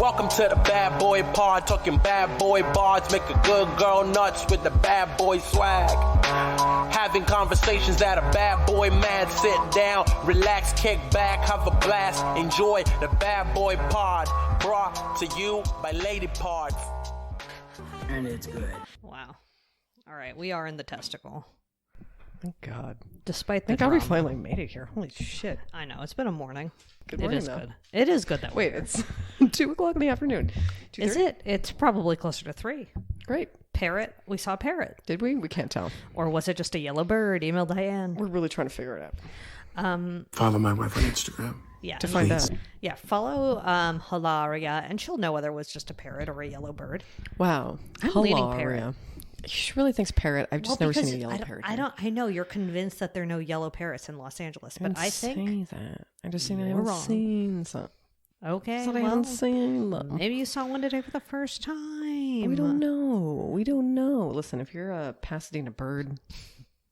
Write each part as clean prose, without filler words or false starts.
Welcome to the bad boy pod, talking bad boy bards, make a good girl nuts with the bad boy swag. Having conversations that a bad boy man, sit down, relax, kick back, have a blast, enjoy the bad boy pod, brought to you by Lady Pods. And it's good. Wow. All right, we are in the testicle. Thank God. Despite the Thank God we drama. finally made it here. Holy shit. I know, it's been a morning. Good morning, It is though. good. It is good that Wait, we're it's 2 o'clock in the afternoon. Is it? It's probably closer to 3. Great. Parrot. We saw a parrot. Did we? We can't tell. Or was it just a yellow bird? Email Diane. We're really trying to figure it out. Follow my wife on Instagram. Yeah. To find out. Yeah, follow Hilaria, and she'll know whether it was just a parrot or a yellow bird. Wow. I'm leaning Hilaria. parrot. She really thinks parrot. I've just never seen a because yellow parrot. I know you're convinced that there are no yellow parrots in Los Angeles, but I think say that. I just seen I you're haven't wrong. seen some. okay. I Well, haven't seen them. maybe you saw one today for the first time. We don't know. We don't know. Listen, if you're a Pasadena bird,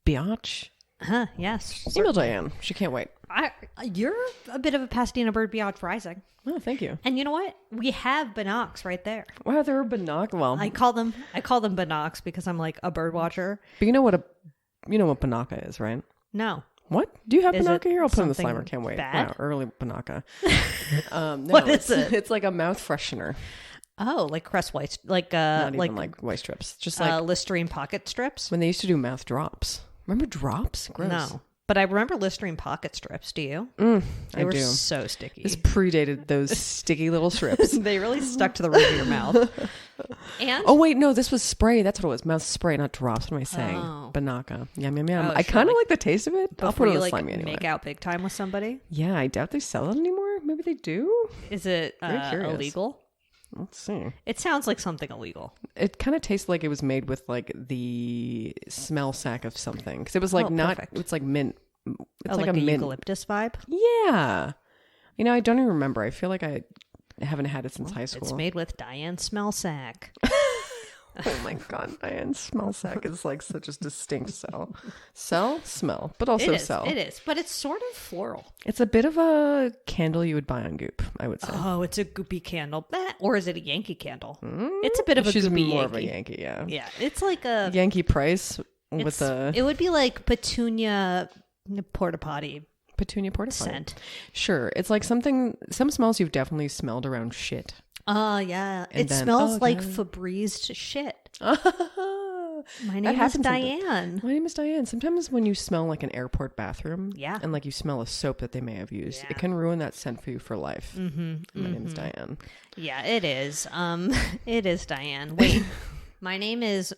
biatch, Huh? Yes. email Diane. She can't wait. You're a bit of a Pasadena bird biatch rising. Oh, thank you. And you know what? We have binocs right there. Wow, they're binoc. Well, I call them binocs because I'm like a bird watcher. but you know what Banaka is, right? No. What? Do you have Is Banaka it here? I'll put in the something slimer. Can't wait. bad? Wow, early Banaka. No, What is it? It's like a mouth freshener. Oh, like Crest White, like Not even like white strips. Just like Listerine pocket strips. when they used to do mouth drops. Remember drops? Gross. No, but I remember Listerine pocket strips. Do you? I They were do. so sticky. This predated those sticky little strips. They really stuck to the roof of your mouth. And Oh wait, no, this was spray. That's what it was. Mouth spray, not drops. What am I saying? Oh. Banaka. Yum yum yum. Oh, I sure, kind of like like the taste of it. I'll before put it you in the like slimy anyway. make out big time with somebody, Yeah, I doubt they sell it anymore. Maybe they do. is it Very curious. illegal? Let's see. It sounds like something illegal. It kind of tastes like it was made with like the smell sack of something because it was like not. Perfect. It's like mint. It's Oh, like, like a mint. eucalyptus vibe. Yeah. You know, I don't even remember. I feel like I haven't had it since high school. It's made with Diane Smell Sack. Oh my God, Diane's smell sack is like such a distinct smell, but also cell. It is, but it's sort of floral. It's a bit of a candle you would buy on Goop, I would say. Oh, it's a goopy candle. Or is it a Yankee candle? It's a bit of a She's goopy more Yankee. of a Yankee, yeah. Yeah, it's like a... Yankee Price with the It would be like petunia porta potty petunia porta potty. scent. Sure, it's like some smells you've definitely smelled around shit. Oh, yeah. And It then- smells oh, like God. Febreze shit. My My name is Diane. My name is Diane. Sometimes when you smell like an airport bathroom, Yeah. and like you smell a soap that they may have used, Yeah. it can ruin that scent for you for life. Mm-hmm, My name is Diane. Yeah, it is. It is Diane. Wait. My name is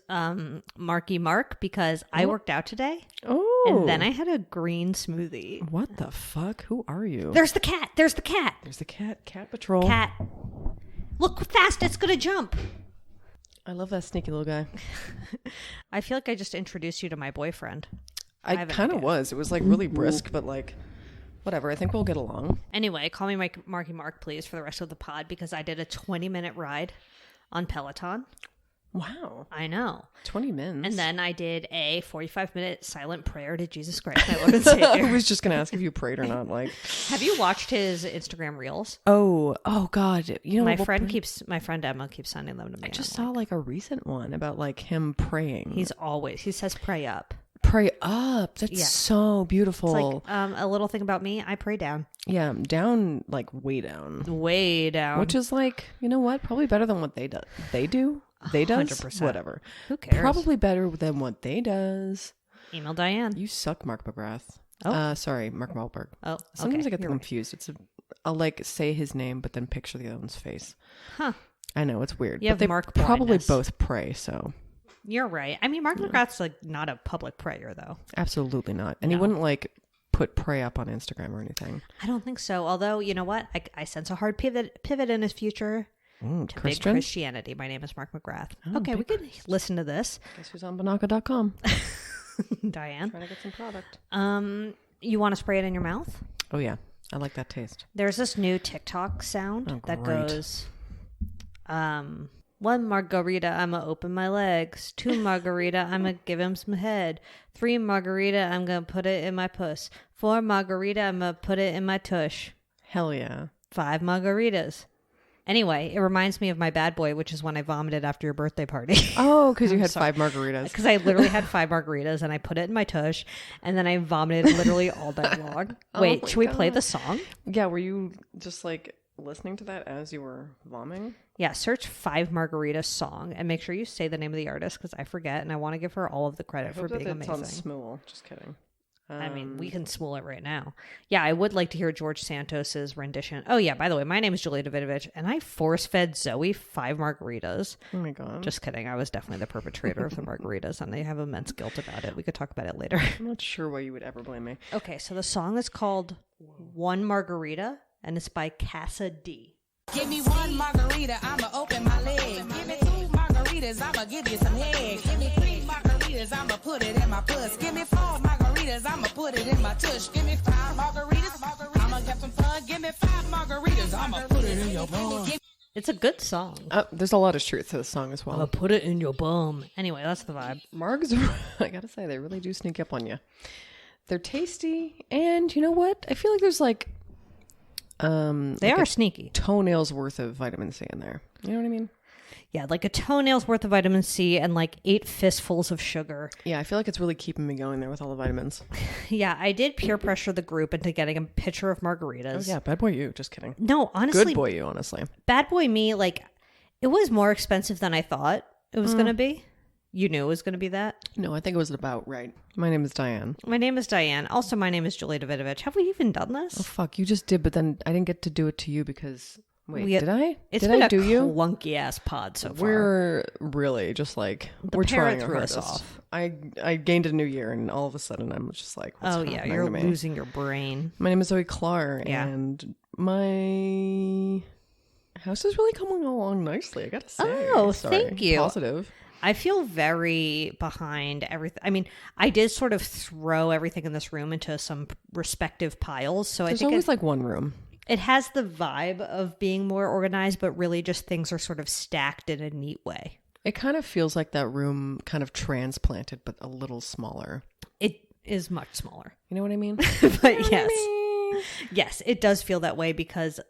Marky Mark because I worked out today. Oh, And then I had a green smoothie. What the fuck? Who are you? There's the cat. There's the cat. There's the cat. Cat patrol. Cat. Look fast. It's going to jump. I love that sneaky little guy. I feel like I just introduced you to my boyfriend. I have an kind of idea. was. It was like really brisk, but like, whatever. I think we'll get along. Anyway, call me Marky Mark, please, for the rest of the pod because I did a 20-minute ride on Peloton. Wow. I know. 20 minutes. And then I did a 45-minute silent prayer to Jesus Christ, my Lord and Savior. I was just going to ask if you prayed or not. Like, Have you watched his Instagram reels? oh God. You know, My friend Emma keeps sending them to me. I just saw like a recent one about like him praying. He says pray up. Pray up. That's Yeah. so beautiful. It's like a little thing about me, I pray down. Yeah, down, like way down. Way down. Which is like, you know what? Probably better than what they do. They do. They does. 100%. Whatever. Who cares? Probably better than what they does. Email Diane. You suck, Mark McGrath. Oh. Sorry, Mark Wahlberg. Oh, Sometimes okay. I get them You're right. confused. I'll like say his name, but then picture the other one's face. Huh. I know it's weird. You but have they Mark probably blindness. both pray. So You're right. I mean, Mark McGrath's like not a public prayer, though. absolutely not. And he No. wouldn't like put pray up on Instagram or anything. I don't think so. Although, you know what? I sense a hard pivot in his future to big Christian. Christianity. My name is Mark McGrath. Oh, okay, we big could listen to this. Guess who's on Banaka.com? Diane. Trying to get some product. You want to spray it in your mouth? Oh yeah, I like that taste. There's this new TikTok sound Oh, that great. goes, 1 margarita, I'ma open my legs. 2 margarita, I'ma give him some head. 3 margarita, I'm gonna put it in my puss. 4 margarita, I'ma put it in my tush. Hell yeah. 5 margaritas. Anyway, it reminds me of my bad boy, which is when I vomited after your birthday party. Oh, because you had 5 margaritas. Because I literally had 5 margaritas and I put it in my tush and then I vomited literally all day long. Wait, should we play the song? Yeah, were you just like listening to that as you were vomiting? Yeah, search 5 Margaritas song and make sure you say the name of the artist because I forget and I want to give her all of the credit for being amazing. On Smool. Just kidding. I mean, we can smool it right now. Yeah, I would like to hear George Santos's rendition. Oh yeah, by the way, my name is Julia Davidovich and I force-fed Zoe 5 margaritas. Oh my God. Just kidding. I was definitely the perpetrator of the margaritas and I have immense guilt about it. We could talk about it later. I'm not sure why you would ever blame me. Okay, so the song is called One Margarita and it's by Casa D. Give me 1 margarita, I'ma open my leg. Give me 2 margaritas, I'ma give you some head. Give me 3 margaritas, I'ma put it in my puss. Give me 4 margaritas, I'ma put it in my tush. Give me 5 margaritas, I'ma get some fun. Give me 5 margaritas, I'ma put it in your bum. It's a good song. There's a lot of truth to the song as well. I'ma put it in your bum. Anyway, that's the vibe. Margs, I gotta say, they really do sneak up on you. They're tasty, and you know what? I feel like there's like They are sneaky. Toenails worth of vitamin C in there. You know what I mean? Yeah, like a toenail's worth of vitamin C and like 8 fistfuls of sugar. Yeah, I feel like it's really keeping me going there with all the vitamins. Yeah, I did peer pressure the group into getting a pitcher of margaritas. Oh yeah, bad boy you. Just kidding. No, honestly. Good boy you, honestly. Bad boy me, like, it was more expensive than I thought it was going to be. You knew it was going to be that? No, I think it was about right. My name is Diane. My name is Diane. Also, my name is Julia Davidovich. Have we even done this? Oh, fuck. You just did, but then I didn't get to do it to you because... Wait, did I? It's did been I do you? clunky ass pod so far. We're really just like... we're trying our hardest. Off. I gained a new year and all of a sudden I'm just like... oh, yeah. You're losing your brain. My name is Zoe Clark and my house is really coming along nicely, I gotta say. Oh, thank you. Positive. I feel very behind everything. I mean, I did sort of throw everything in this room into some respective piles. So There's I think always like one room. It has the vibe of being more organized, but really just things are sort of stacked in a neat way. It kind of feels like that room kind of transplanted, but a little smaller. It is much smaller. You know what I mean? But yes. Yes, it does feel that way because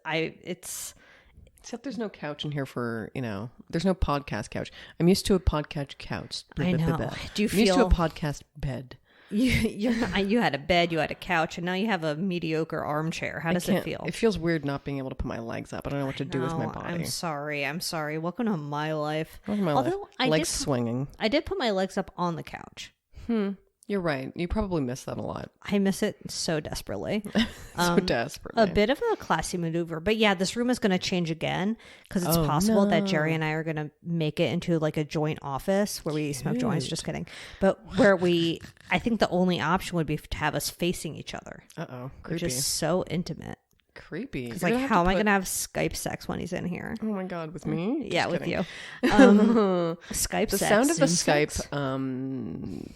Except there's no couch in here for, there's no podcast couch. I'm used to a podcast couch. I know. Do you I'm used to feel a podcast bed. You had a bed, you had a couch, and now you have a mediocre armchair. How does it feel? It feels weird not being able to put my legs up. I don't know what to do with my body. I'm sorry. Welcome to my life. Welcome to my life. Legs swinging. I did put my legs up on the couch. You're right. You probably miss that a lot. I miss it so desperately. Desperately. A bit of a classy maneuver. But yeah, this room is going to change again because it's possible that Jerry and I are going to make it into like a joint office where we smoke joints. Just kidding. But I think the only option would be to have us facing each other. Uh-oh. Creepy. Which is so intimate. Creepy. Because like, how am I going to have Skype sex when he's in here? Oh my God, with me? Yeah, with you. Skype the sex. The sound of the Skype sex?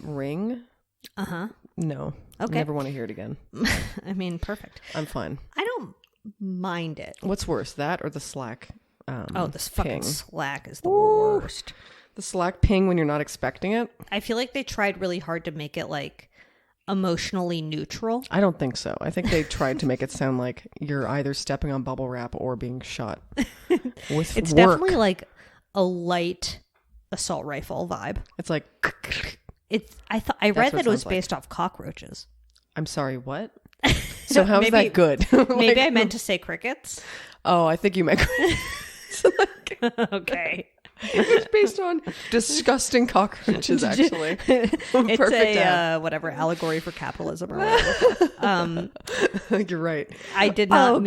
ring... Uh-huh. No. Okay. Never want to hear it again. I mean, perfect. I'm fine. I don't mind it. What's worse, that or the Slack this fucking ping? Slack is the worst. The Slack ping when you're not expecting it? I feel like they tried really hard to make it like emotionally neutral. I don't think so. I think they tried to make it sound like you're either stepping on bubble wrap or being shot with It's work. Definitely like a light assault rifle vibe. It's like... I read that it was based off cockroaches. I'm sorry, what? So how's that good? Maybe I meant to say crickets. Oh, I think you meant okay. It's based on disgusting cockroaches, actually. It's a whatever allegory for capitalism or whatever. You're right. I did not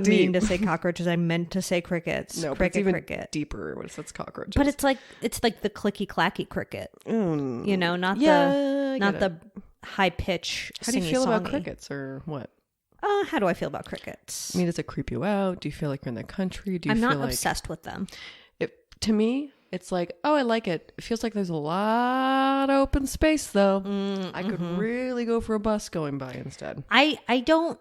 mean to say cockroaches. I meant to say crickets. No, cricket, but it's even cricket. deeper when it says cockroaches. But it's like the clicky clacky cricket. Not the high pitch. How do you feel about crickets or what? How do I feel about crickets? I mean, does it creep you out? Do you feel like you're in the country? I'm not obsessed with them. To me, it's like, oh, I like it. It feels like there's a lot of open space, though. I could really go for a bus going by instead. I don't...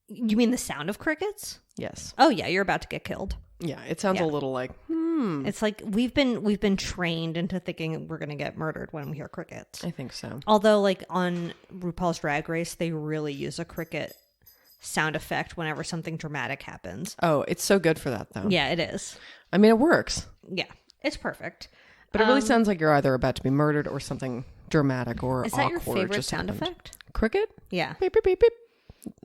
You mean the sound of crickets? Yes. Oh, yeah, you're about to get killed. Yeah, it sounds a little like, It's like we've been trained into thinking we're going to get murdered when we hear crickets. I think so. Although, like, on RuPaul's Drag Race, they really use a cricket sound effect whenever something dramatic happens. Oh, it's so good for that though. Yeah, it is. I mean, it works. Yeah, it's perfect. But it really sounds like you're either about to be murdered or something dramatic or Is awkward. that your favorite just sound happened. effect? Cricket? Yeah. Beep, beep, beep, beep.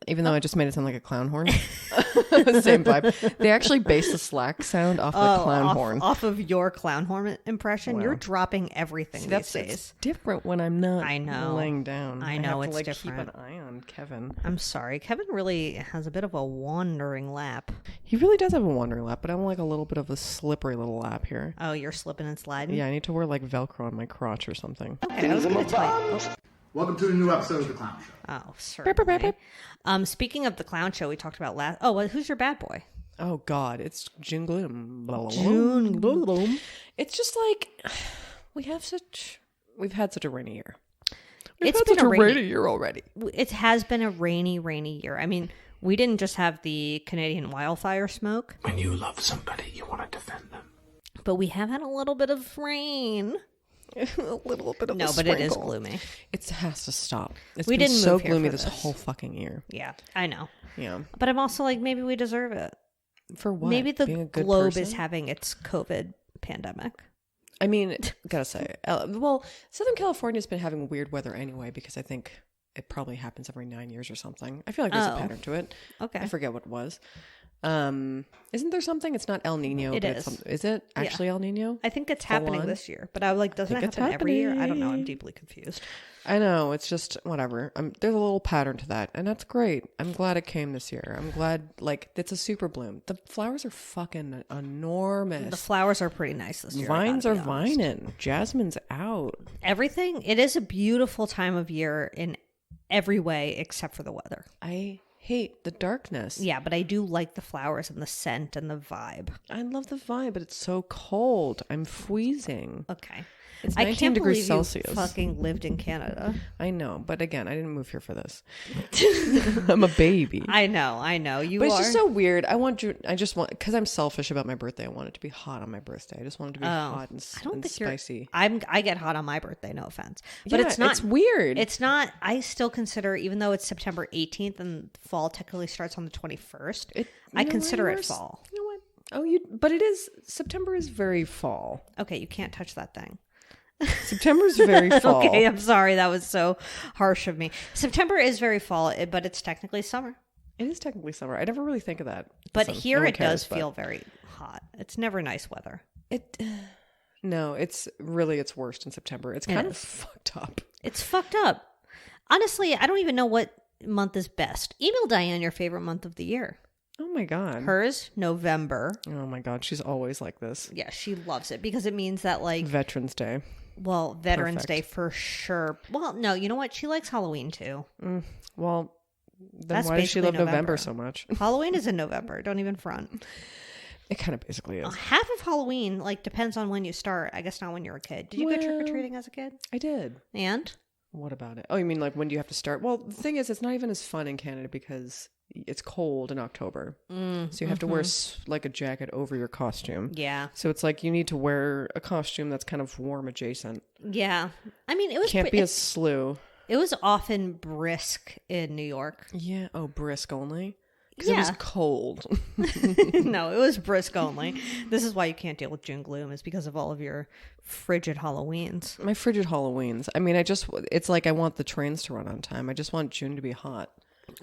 Even though I just made it sound like a clown horn. Same vibe. They actually based the slack sound off the clown horn. Off of your clown horn impression. You're dropping everything these days. It's different when I'm not I know. laying down. I know, have to, it's different. Keep an eye on Kevin. I'm sorry. Kevin really has a bit of a wandering lap. He really does have a wandering lap, but I'm like a little bit of a slippery little lap here. Oh, you're slipping and sliding? Yeah, I need to wear like Velcro on my crotch or something. Okay, I was going to tell you. Welcome to a new episode of The Clown Show. Oh, certainly. Speaking of the clown show we talked about last... Oh, well, who's your bad boy? Oh, God. It's June Gloom. June Gloom. It's just like... We've had such a rainy year. It's been a rainy year already. It has been a rainy year. I mean, we didn't just have the Canadian wildfire smoke. When you love somebody, you want to defend them. But we have had a little bit of rain. A little bit of no, a but it is sprinkle. gloomy. It has to stop. It's We been didn't so move here gloomy for this this. whole fucking year. Yeah, I know. Yeah. But I'm also like, maybe we deserve it. For what? Maybe the Being a good globe person? is having its COVID pandemic. I mean, gotta say, well, Southern California's been having weird weather anyway because I think it probably happens every 9 years or something. I feel like there's a pattern to it. Okay. I forget what it was. Isn't there something? It's not El Nino. It but is. Is it actually El Nino? I think it's Full happening on? this year, but I like, doesn't it think it's happen every year? I don't know. I'm happening. deeply confused. I know. It's just whatever. There's a little pattern to that, and that's great. I'm glad it came this year. I'm glad, like, it's a super bloom. The flowers are fucking enormous. The flowers are pretty nice this year. I Vines are gotta be honest. vining. Jasmine's out. Everything. It is a beautiful time of year in every way except for the weather. I hate the darkness. Yeah, but I do like the flowers and the scent and the vibe. I love the vibe, but it's so cold. I'm freezing. Okay. It's I 19 can't degrees believe Celsius. you fucking lived in Canada. I know, but again, I didn't move here for this. I'm a baby. I know. You But are. it's just so weird. I just want, because I'm selfish about my birthday. I want it to be hot on my birthday. I just want it to be hot and, I don't and think spicy. I get hot on my birthday, no offense. But Yeah, it's not. it's weird. It's not. I still consider, even though it's September 18th and fall technically starts on the 21st, I consider it fall. You know what? But it is, September is very fall. Okay, you can't touch that thing. September's very fall. Okay, I'm sorry. That was so harsh of me. September is very fall, but it's technically summer. It is technically summer. I never really think of that. But So, here no one it cares, does but feel very hot. It's never nice weather. No, it's really its worst in September. It's kind of is. fucked up. It's fucked up. Honestly, I don't even know what month is best. Email Diane your favorite month of the year. Oh my god. Hers, November. Oh my god, she's always like this. Yeah, she loves it because it means that, like, Veterans Day. well, Veterans Perfect. Day for sure. Well, no, you know what? She likes Halloween too. Well, then That's why does she basically love November November. so much? Halloween is in November. Don't even front. It kind of basically is. Half of Halloween, like, depends on when you start. I guess not when you're a kid. Did you go Well- trick-or-treating as a kid? I did. And? What about it? Oh, you mean like when do you have to start? Well, the thing is, it's not even as fun in Canada because it's cold in October. So you have to wear like a jacket over your costume. Yeah. So it's like you need to wear a costume that's kind of warm adjacent. Yeah. I mean, it was Can't be a slew. it was often brisk in New York. Yeah. Oh, brisk only? Because it was Yeah. cold. No, it was brisk only. This is why you can't deal with June gloom, is because of all of your frigid Halloweens. My frigid Halloweens. I mean, it's like I want the trains to run on time. I just want June to be hot.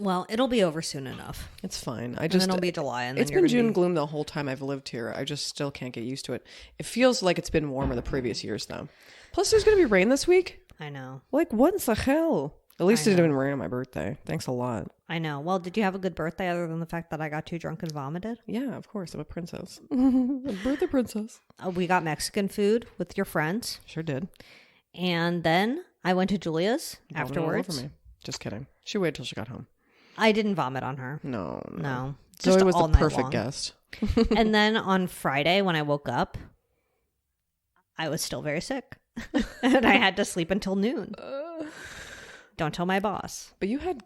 Well, it'll be over soon enough. It's fine. And then it'll be July. And then It's you're been gonna June be- gloom the whole time I've lived here. I just still can't get used to it. It feels like it's been warmer the previous years, though. Plus, there's going to be rain this week. I know. Like, what the hell? At least it didn't rain on my birthday. Thanks a lot. I know. Well, did you have a good birthday other than the fact that I got too drunk and vomited? Yeah, of course. I'm a princess. A birthday princess. We got Mexican food with your friends. Sure did. And then I went to Julia's Vomited all afterwards. over me. Just kidding. She waited till she got home. I didn't vomit on her. No. No. Zoe Just was all the night perfect long. guest. And then on Friday, when I woke up, I was still very sick. And I had to sleep until noon. Don't tell my boss. But you had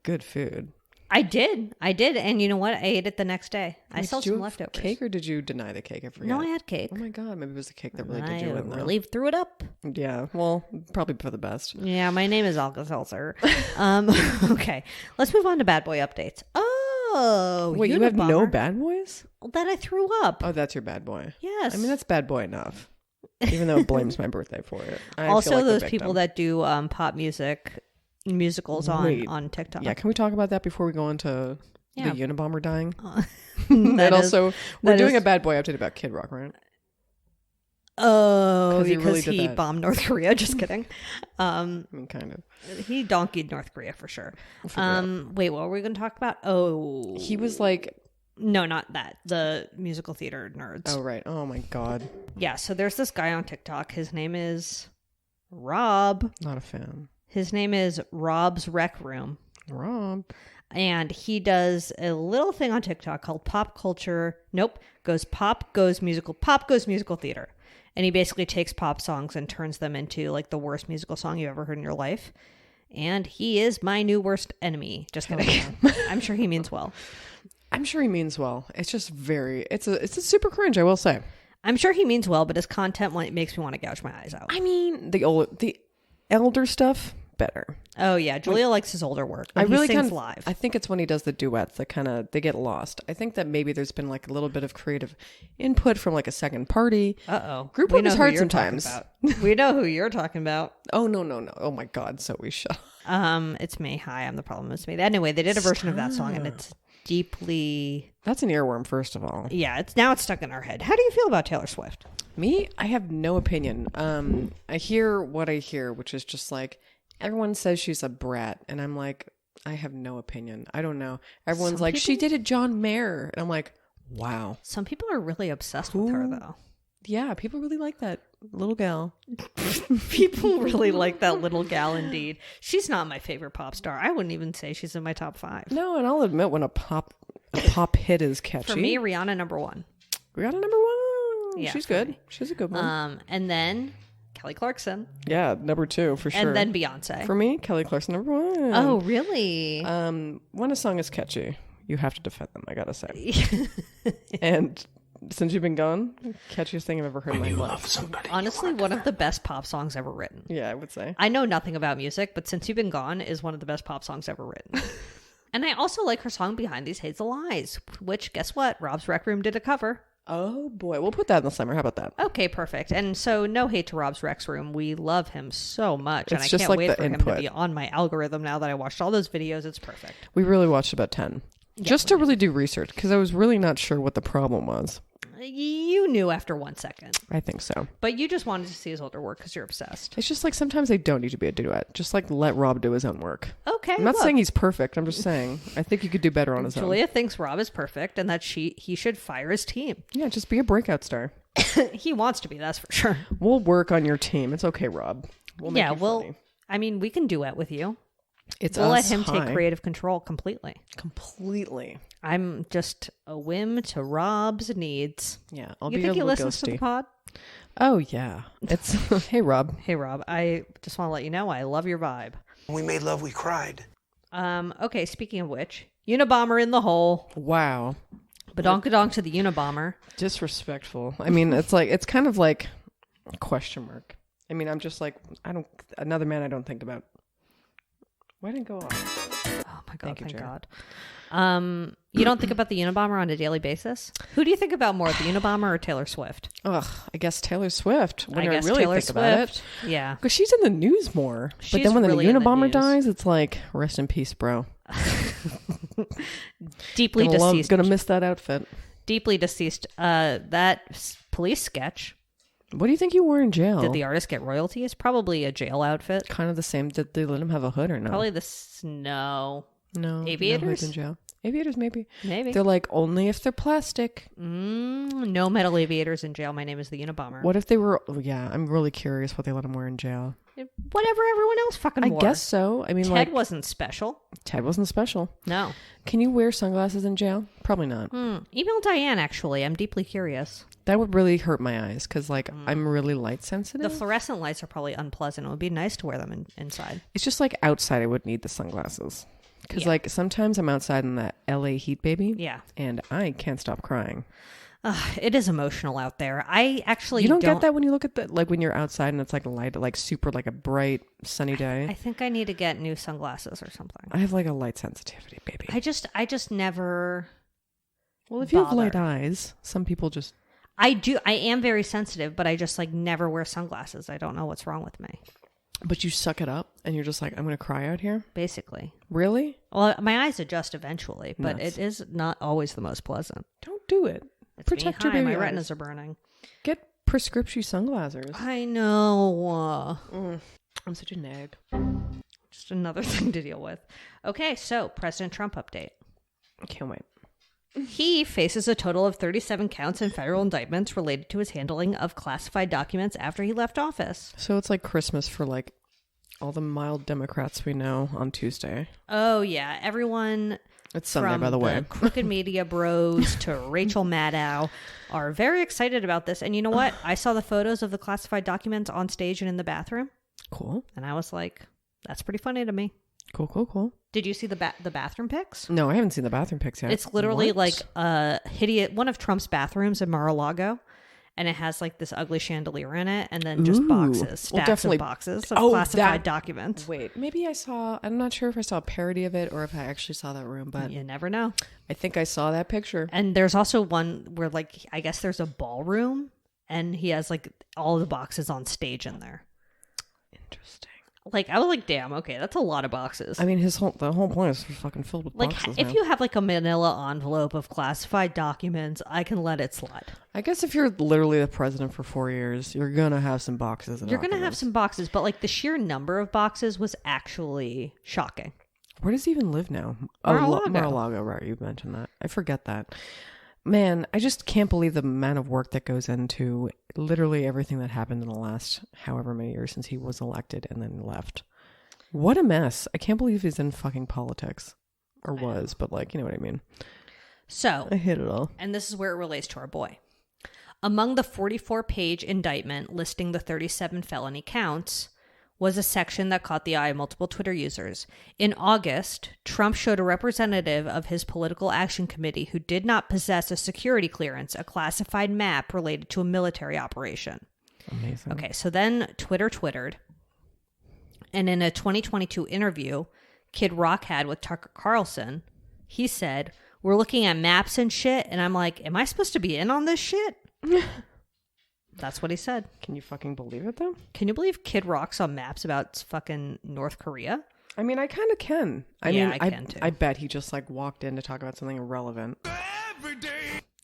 good food. I did. And you know what? I ate it the next day. I still have Did you some have leftovers. cake, or did you deny the cake? I forget. No, I had cake. Oh my god, maybe it was the cake that really did I you in, though. really threw it up. Yeah, well, probably for the best. Yeah, my name is Alka-Seltzer. Okay, let's move on to bad boy updates. Oh, Wait, you have no Unabomber. bad boys? That I threw up. Oh, that's your bad boy. Yes. I mean, that's bad boy enough. Even though it blames my birthday for it. I Also, feel like the those victim. people that do pop musicals Wait. on TikTok. Yeah, can we talk about that before we go into Yeah. the Unabomber dying? That And is- also, we're that doing is- a bad boy update about Kid Rock, right? Oh, 'Cause he because really did he that. bombed North Korea. Just kidding. I mean, kind of. He donkeyed North Korea for sure. figure it out. Wait, what were we going to talk about? Oh, He was like, no, not that. The musical theater nerds. oh, right. Oh, my God. Yeah, so there's this guy on TikTok. His name is Rob. Not a fan. His name is Rob's Rec Room. Rob. And he does a little thing on TikTok called Pop Culture. Nope. Pop goes musical theater. And he basically takes pop songs and turns them into like the worst musical song you've ever heard in your life. And he is my new worst enemy. Just kidding. I'm sure he means well. I'm sure he means well. It's just it's a super cringe, I will say. I'm sure he means well, but his content makes me want to gouge my eyes out. I mean, the elder stuff, better. Oh yeah, Julia likes his older work. I really he sings kind of live. I think it's when he does the duets that they get lost. I think that maybe there's been like a little bit of creative input from like a second party. Group work is hard sometimes. We know who you're talking about. Oh no! Oh my God! So we shut. It's me. Hi, I'm the problem. It's me. Anyway, they did a version of that song, and it's deeply. That's an earworm, first of all. Yeah, it's stuck in our head. How do you feel about Taylor Swift? Me, I have no opinion. I hear what I hear, which is just like everyone says she's a brat, and I'm like, I have no opinion. I don't know. Everyone's Some like, she people- did it, John Mayer, and I'm like, wow. Some people are really obsessed with her, though. Yeah, people really like that little gal. People really like that little gal, indeed. She's not my favorite pop star. I wouldn't even say she's in my top 5. No, and I'll admit when a pop hit is catchy. For me, Rihanna number 1. Rihanna number 1. Yeah, She's for good. me. She's a good one. And then Kelly Clarkson, Yeah, number 2 for sure. and then Beyonce. For me, Kelly Clarkson number 1. Oh, really? When a song is catchy, you have to defend them, I gotta say. And since you've been gone, catchiest thing I've ever heard in my You life. love somebody. Honestly, one of the best pop songs ever written. Yeah, I would say. I know nothing about music, but Since You've Been Gone is one of the best pop songs ever written. And I also like her song Behind These Hazel Eyes, which, guess what? Rob's Rec Room did a cover. Oh boy, we'll put that in the summer. How about that? Okay, perfect. And so no hate to Rob's Rec Room. We love him so much. And It's I just can't like wait the for him input. to be on my algorithm now that I watched all those videos. It's perfect. We really watched about 10. Just to really do research, because I was really not sure what the problem was. You knew after 1 second. I think so. But you just wanted to see his older work because you're obsessed. It's just like sometimes they don't need to be a duet. Just like let Rob do his own work. Okay. I'm not look. saying he's perfect. I'm just saying I think he could do better on his own. Julia thinks Rob is perfect and that he should fire his team. Yeah, just be a breakout star. He wants to be, that's for sure. We'll work on your team. It's okay, Rob. We'll make you funny. I mean, we can duet with you. It's We'll let us him take high. creative control completely. Completely. I'm just a whim to Rob's needs. Yeah, I'll You be think he your little listens to the ghosty. pod? Oh yeah, it's hey Rob. Hey, Rob, I just want to let you know I love your vibe. When we made love, we cried. Okay, speaking of which, Unabomber in the hole. Wow, Badonkadonk to the Unabomber. disrespectful. I mean, it's kind of like a question mark. I mean, I'm just like another man I don't think about. Why didn't it go off? Oh my God, Thank you, thank Jared. God. You don't think about the Unabomber on a daily basis? Who do you think about more, the Unabomber or Taylor Swift? Ugh, I guess Taylor Swift. When I, guess really Taylor think about it, Yeah. because she's in the news more. But She's then when really the in the Unabomber news. dies, it's like rest in peace, bro. Deeply deceased. Gonna miss that outfit. Deeply deceased. Police sketch. What do you think you wore in jail? Did the artist get royalties? Probably a jail outfit. Kind of the same. Did they let him have a hood or no? Probably the snow. no. Aviators? No hoods in jail. Aviators, maybe. Maybe. They're like only if they're plastic. No metal aviators in jail. My name is the Unabomber. What if they were? Oh, yeah, I'm really curious what they let him wear in jail. Whatever everyone else fucking I wore. guess so. I mean, Ted like wasn't special. Ted wasn't special. No. Can you wear sunglasses in jail? Probably not. Email Diane, actually. I'm deeply curious. That would really hurt my eyes because, like, I'm really light sensitive. The fluorescent lights are probably unpleasant. It would be nice to wear them inside. It's just like outside, I would need the sunglasses Because like sometimes I'm outside in that LA heat, baby. Yeah. And I can't stop crying. It is emotional out there. I actually You don't get that when you look at the, like when you're outside and it's like light, like super like a bright sunny day. I think I need to get new sunglasses or something. I have like a light sensitivity, baby. I just never. Well, if you have light bother. eyes, some people just. I do. I am very sensitive, but I just like never wear sunglasses. I don't know what's wrong with me. But you suck it up and you're just like, I'm going to cry out here. Basically. Really? Well, my eyes adjust eventually, but Nuts. it is not always the most pleasant. Don't do it. It's Protect me. your Hi, baby my eyes. retinas are burning. Get prescription sunglasses. I know. I'm such a nag. Just another thing to deal with. Okay, so President Trump update. I can't wait. He faces a total of 37 counts in federal indictments related to his handling of classified documents after he left office. So it's like Christmas for like all the mild Democrats we know on Tuesday. Oh, yeah. Everyone It's Sunday, from by the way. Crooked Media Bros to Rachel Maddow are very excited about this. And you know what? I saw the photos of the classified documents on stage and in the bathroom. Cool. And I was like, that's pretty funny to me. Cool. Did you see the bathroom pics? No, I haven't seen the bathroom pics yet. It's literally What? like hideous, one of Trump's bathrooms in Mar-a-Lago. And it has like this ugly chandelier in it, and then just Ooh. boxes, Well, stacks definitely- of boxes of Oh, classified that- documents. Wait, maybe I saw, I'm not sure if I saw a parody of it or if I actually saw that room, but You never know. I think I saw that picture. And there's also one where like I guess there's a ballroom, and he has like all the boxes on stage in there. Interesting. Like I was like, damn, okay, that's a lot of boxes. I mean, the whole point is fucking filled with like boxes if now. you have like a manila envelope of classified documents, I can let it slide. I guess if you're literally the president for 4 years, you're gonna have some boxes. You're gonna have some boxes, but like the sheer number of boxes was actually shocking. Where does he even live now? Mar-a-Lago. Mar-a-Lago, right? You mentioned that. I forget that. Man, I just can't believe the amount of work that goes into literally everything that happened in the last however many years since he was elected and then left. What a mess. I can't believe he's in fucking politics. Or was, but like, you know what I mean. So I hate it all. and this is where it relates to our boy. Among the 44-page indictment listing the 37 felony counts was a section that caught the eye of multiple Twitter users. In August, Trump showed a representative of his political action committee who did not possess a security clearance, a classified map related to a military operation. Amazing. Okay, so then Twitter twittered. And in a 2022 interview Kid Rock had with Tucker Carlson, he said, "We're looking at maps and shit." And I'm like, am I supposed to be in on this shit? That's what he said. Can you fucking believe it though? Can you believe Kid Rock saw maps about fucking North Korea? I mean, I kind of can. I Yeah, mean, I can too. I bet he just like walked in to talk about something irrelevant.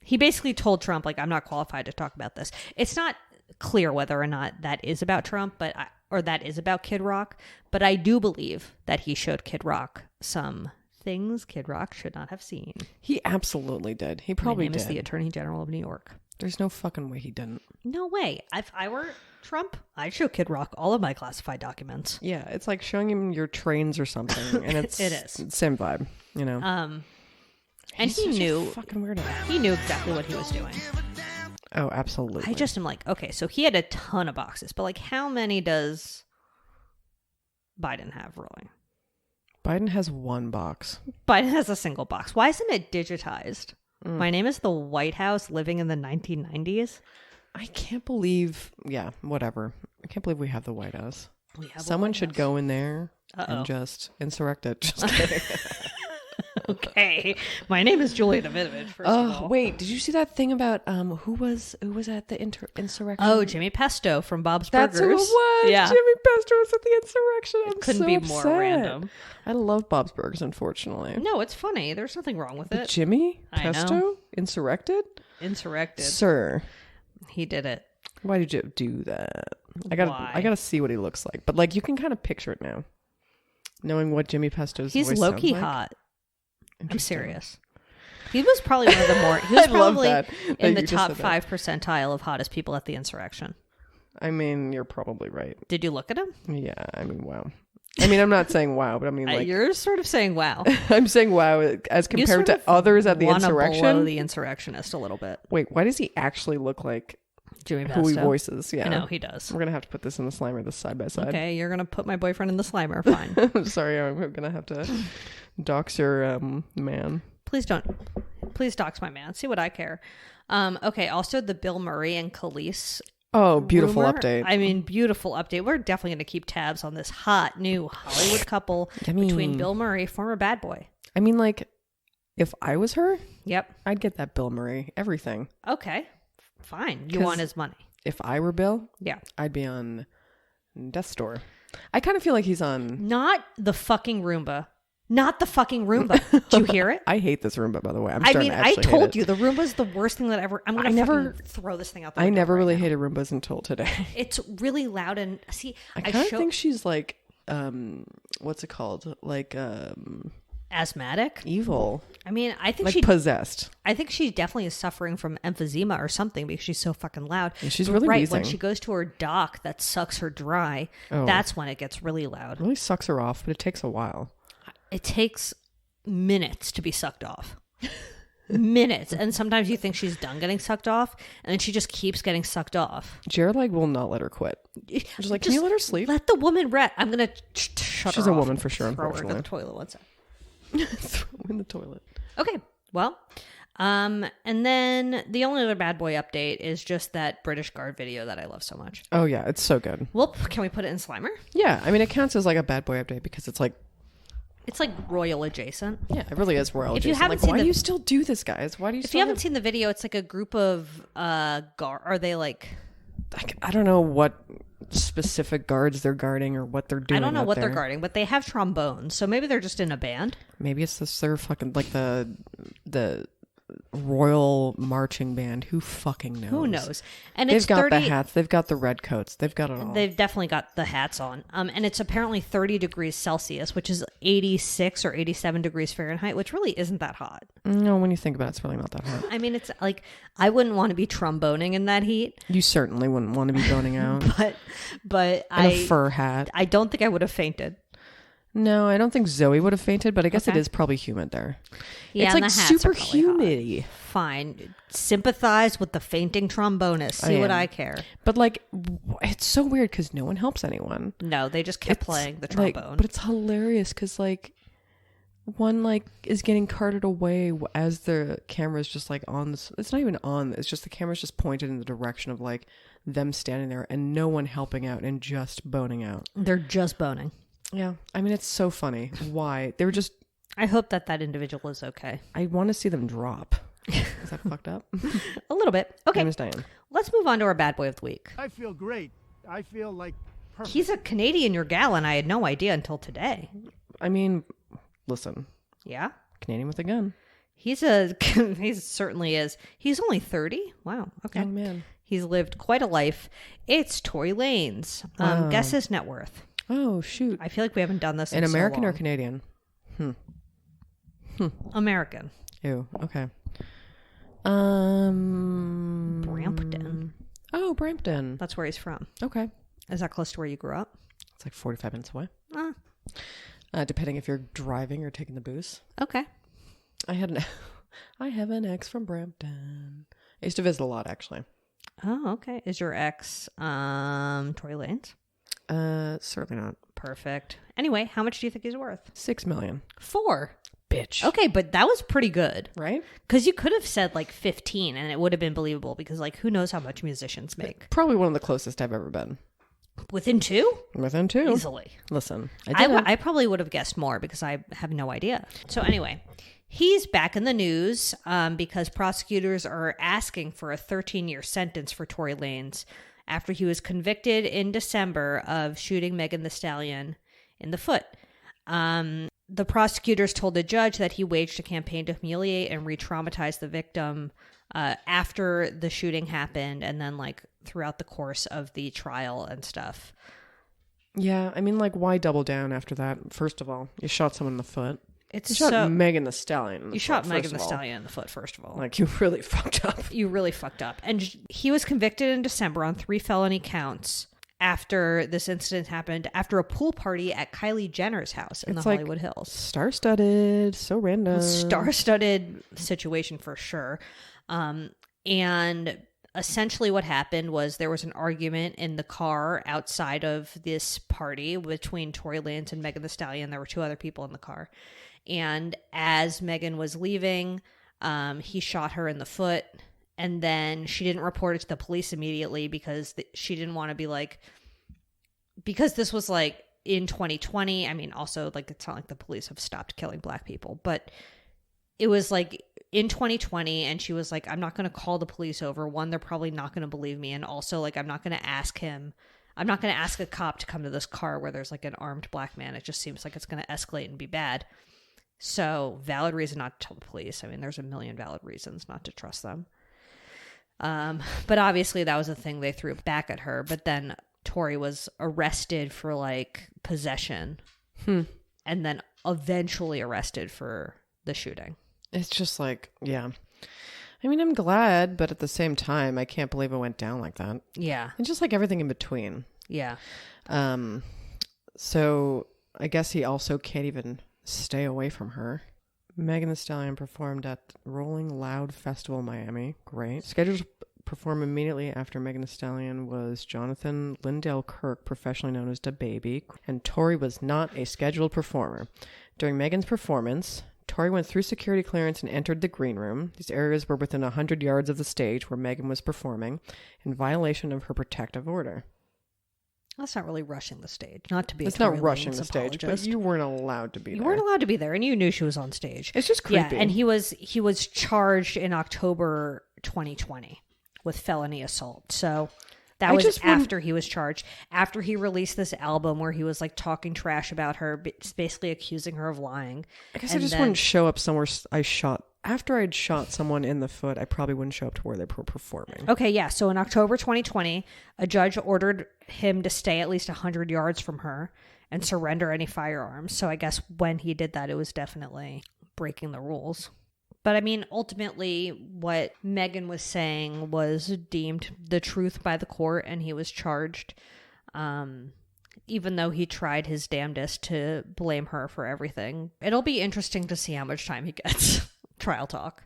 He basically told Trump, like, I'm not qualified to talk about this. It's not clear whether or not that is about Trump, or that is about Kid Rock, but I do believe that he showed Kid Rock some things Kid Rock should not have seen. He absolutely did. He My probably name did. is the Attorney General of New York. There's no fucking way he didn't. No way. If I were Trump, I'd show Kid Rock all of my classified documents. Yeah, it's like showing him your trains or something, and it's It is. same vibe, you know. And He's he such a knew fucking weirdo. he knew exactly what he was doing. Oh, absolutely. I just am like, okay, so he had a ton of boxes, but like how many does Biden have really? Biden has one box. Biden has a single box. Why isn't it digitized? My name is the White House living in the 1990s. I can't believe. Yeah, whatever. I can't believe we have the White House. We have a Someone White should House. go in there Uh-oh. and just insurrect it. Just kidding. Okay. My name is Julia Davidovich, first of all. Wait, did you see that thing about who was at the insurrection? Oh, Jimmy Pesto from Bob's That's Burgers. who it was. Yeah. Jimmy Pesto was at the insurrection. I'm couldn't so be more upset. random. I love Bob's Burgers, unfortunately. No, it's funny. There's nothing wrong with it. Jimmy I know. Pesto insurrected? Insurrected. Sir, He did it. why did you do that? I Why? gotta see what he looks like. But like you can kind of picture it now. Knowing what Jimmy Pesto's He's voice low-key sounds like. hot. I'm Interesting. serious. He was probably one of the more... He was I love probably that in you the just top said that. 5 percentile of hottest people at the insurrection. I mean, you're probably right. Did you look at him? Yeah, I mean, wow. I mean, I'm not saying wow, but I mean, like, You're sort of saying wow. I'm saying wow as You compared sort to of others at the wanna blow insurrection. the insurrectionist a little bit. Wait, why does he actually look like Jimmy Basto. who he voices. Yeah, I know he does. We're gonna have to put this in the Slimer, this side by side. Okay, you're gonna put my boyfriend in the Slimer. Fine. I'm sorry, I'm gonna have to dox your man. Please don't. Please dox my man. See what I care. Okay. Also, the Bill Murray and Khalees. Oh, beautiful rumor. update. I mean, beautiful update. We're definitely going to keep tabs on this hot new Hollywood couple between Bill Murray, former bad boy. I mean, like, if I was her, Yep. I'd get that Bill Murray everything. Okay. Fine. You 'Cause want his money. If I were Bill, Yeah. I'd be on Death's Door. I kind of feel like he's on. Not the fucking Roomba. Not the fucking Roomba. Do you hear it? I hate this Roomba, by the way. I mean, I told you. you the Roomba's the worst thing that ever. I'm gonna never throw this thing out. I never really hated Roombas until today. It's really loud and see. I kind of think she's like, what's it called? Like asthmatic. evil. I mean, I think Like possessed. I think she definitely is suffering from emphysema or something because she's so fucking loud. And she's But really right wheezing. when she goes to her dock that sucks her dry. Oh. That's when it gets really loud. It really sucks her off, but it takes a while. It takes minutes to be sucked off. Minutes. And sometimes you think she's done getting sucked off, and then she just keeps getting sucked off. Jared like will not let her quit. She's like, can you let her sleep? Let the woman rest. I'm gonna shut her She's a off. woman for sure, Throw her into the unfortunately. toilet one sec. Throw in the toilet. Okay. Well, and then the only other bad boy update is just that British Guard video that I love so much. Oh yeah, it's so good. Well, can we put it in Slimer? Yeah, I mean it counts as like a bad boy update because it's like, It's like royal adjacent. yeah, it really is royal. If you Jason. haven't Like, seen why the- do you still do this, guys? Why do you? If you haven't seen the video, it's like a group of are they like I don't know what specific guards they're guarding or what they're doing. I don't know up what there. they're guarding, but they have trombones. So maybe they're just in a band. Maybe it's this their fucking like the royal marching band. Who fucking knows? Who knows? And They've it's got 30 the hats. They've got the red coats. They've got it all. They've definitely got the hats on. And it's apparently 30 degrees Celsius, which is 86 or 87 degrees Fahrenheit, which really isn't that hot. No, when you think about it, it's really not that hot. I mean, it's like I wouldn't want to be tromboning in that heat, You certainly wouldn't want to be boning out but in a fur hat. I don't think I would have fainted. No, I don't think Zoe would have fainted, but I guess Okay. it is probably humid there. Yeah, it's and like the hats are super probably hot. humid. Fine. Sympathize with the fainting trombonist. See I what am. I care. But like, it's so weird because no one helps anyone. No, they just kept It's playing the like- trombone. but it's hilarious because like one like is getting carted away as the camera's just like on this. It's not even on. It's just the camera's just pointed in the direction of like them standing there and no one helping out and just boning out. They're just boning. Yeah, I mean it's so funny. Why they were just? I hope that individual is okay. I want to see them drop. Is that fucked up? A little bit. Okay. Miss Diane. Let's move on to our bad boy of the week. I feel great. I feel like perfect. He's a Canadian your gal, and I had no idea until today. I mean, listen, Yeah? Canadian with a gun. He certainly is. He's only 30. Wow. Okay. Young man. He's lived quite a life. It's Tory Lanez. Guess his net worth. Oh shoot! I feel like we haven't done this in An American so or long. Canadian? American. Ew. Okay. Brampton. Oh, Brampton. That's where he's from. Okay. Is that close to where you grew up? It's like 45 minutes away. Ah, Depending if you're driving or taking the bus. okay. I have an ex from Brampton. I used to visit a lot, actually. Oh, okay. Is your ex Tory Lanez? Certainly not. Perfect. Anyway, how much do you think he's worth? 6 million. 4. Bitch. Okay, but that was pretty good. Right? Because you could have said like 15 and it would have been believable because like who knows how much musicians make. Probably one of the closest I've ever been. Within 2? Within 2. Easily. Listen, I I probably would have guessed more because I have no idea. So anyway, he's back in the news because prosecutors are asking for a 13-year sentence for Tory Lanez after he was convicted in December of shooting Megan Thee Stallion in the foot. The prosecutors told the judge that he waged a campaign to humiliate and re-traumatize the victim after the shooting happened and then like throughout the course of the trial and stuff. Yeah, I mean, like, why double down after that? First of all, you shot someone in the foot. It's You shot so Megan Thee Stallion. in the you foot, shot first Megan of Thee all. Stallion in the foot, first of all. Like, you really fucked up. You really fucked up. And he was convicted in December on 3 felony counts after this incident happened after a pool party at Kylie Jenner's house in It's the like Hollywood Hills. Star-studded, so random. Star-studded situation for sure. And essentially what happened was there was an argument in the car outside of this party between Tory Lanez and Megan Thee Stallion. There were 2 other people in the car. And as Megan was leaving, he shot her in the foot. And then she didn't report it to the police immediately because she didn't want to be like, because this was like in 2020. I mean, also like, it's not like the police have stopped killing black people, but it was like in 2020. And she was like, I'm not going to call the police over. One, they're probably not going to believe me. And also like, I'm not going to ask a cop to come to this car where there's like an armed black man. It just seems like it's going to escalate and be bad. So valid reason not to tell the police. I mean, there's a million valid reasons not to trust them. But obviously that was a thing they threw back at her. But then Tory was arrested for like possession and then eventually arrested for the shooting. It's just like, yeah. I mean, I'm glad, but at the same time, I can't believe it went down like that. Yeah. And just like everything in between. Yeah. So I guess he also can't even stay away from her. Megan Thee Stallion performed at Rolling Loud Festival Miami. Great. Scheduled to perform immediately after Megan Thee Stallion was Jonathan Lindell Kirk, professionally known as DaBaby, and Tory was not a scheduled performer. During Megan's performance, Tory went through security clearance and entered the green room. These areas were within 100 yards of the stage where Megan was performing, in violation of her protective order. That's not really rushing the stage. Not to be It's a Tory not rushing Lanez the stage, but apologist. you weren't allowed to be there. You weren't allowed to be there, and you knew she was on stage. It's just creepy. Yeah, and he was charged in October 2020 with felony assault. So that was after he was charged. After he released this album where he was like talking trash about her, basically accusing her of lying. I guess I just wouldn't show up somewhere after I'd shot someone in the foot. I probably wouldn't show up to where they were performing. Okay, yeah. So in October 2020, a judge ordered him to stay at least 100 yards from her and surrender any firearms. So I guess when he did that, it was definitely breaking the rules. But I mean, ultimately, what Megan was saying was deemed the truth by the court, and he was charged, even though he tried his damnedest to blame her for everything. It'll be interesting to see how much time he gets. Trial talk.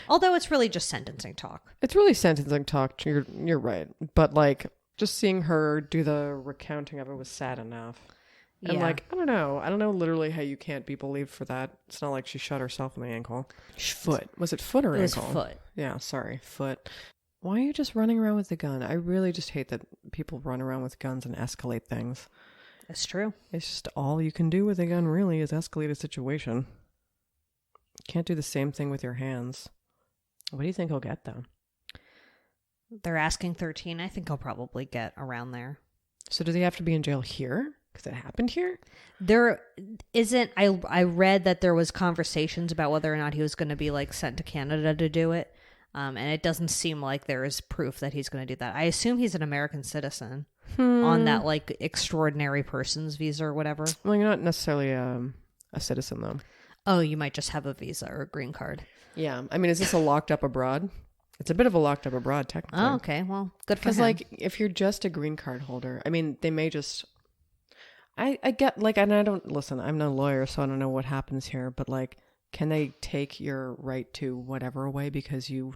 Although it's really just sentencing talk. It's really sentencing talk. You're right. But like, just seeing her do the recounting of it was sad enough. And like, I don't know literally how you can't be believed for that. It's not like she shot herself in the ankle. Foot. Was it foot or ankle? It was foot. Yeah, sorry. Foot. Why are you just running around with the gun? I really just hate that people run around with guns and escalate things. It's true. It's just all you can do with a gun really is escalate a situation. Can't do the same thing with your hands. What do you think he'll get though? They're asking 13. I think he'll probably get around there. So does he have to be in jail here? Because it happened here? There isn't. I read that there was conversations about whether or not he was going to be like sent to Canada to do it. And it doesn't seem like there is proof that he's going to do that. I assume he's an American citizen on that like extraordinary person's visa or whatever. Well, you're not necessarily a citizen though. Oh, you might just have a visa or a green card. Yeah. I mean, is this a locked up abroad? It's a bit of a locked up abroad, technically. Oh, okay. Well, good for him. Because, like, if you're just a green card holder, I mean, they may just... I get, like, and I don't... Listen, I'm not a lawyer, so I don't know what happens here, but, like, can they take your right to whatever away because you...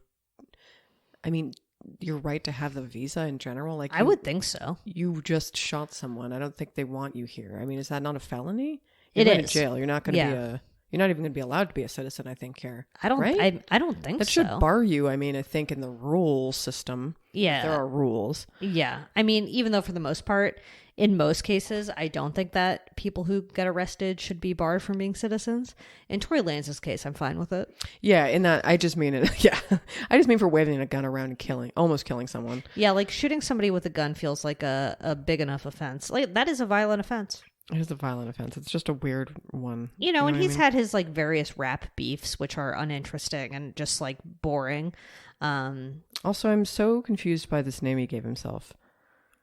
I mean, your right to have the visa in general? Like, I would think so. You just shot someone. I don't think they want you here. I mean, is that not a felony? It You're going is. to jail. You're not going to be a... You're not even going to be allowed to be a citizen, I think, here. I don't. Right? I don't think that so. should bar you. I mean, I think in the rule system, Yeah, there are rules. Yeah, I mean, even though for the most part, in most cases, I don't think that people who get arrested should be barred from being citizens. In Tory Lanez's case, I'm fine with it. Yeah, in that, I just mean it. Yeah, I just mean for waving a gun around and almost killing someone. Yeah, like shooting somebody with a gun feels like a big enough offense. Like that is a violent offense. It is a violent offense. It's just a weird one. You know, and what I he's mean? had his like various rap beefs, which are uninteresting and just like boring. Also, I'm so confused by this name he gave himself.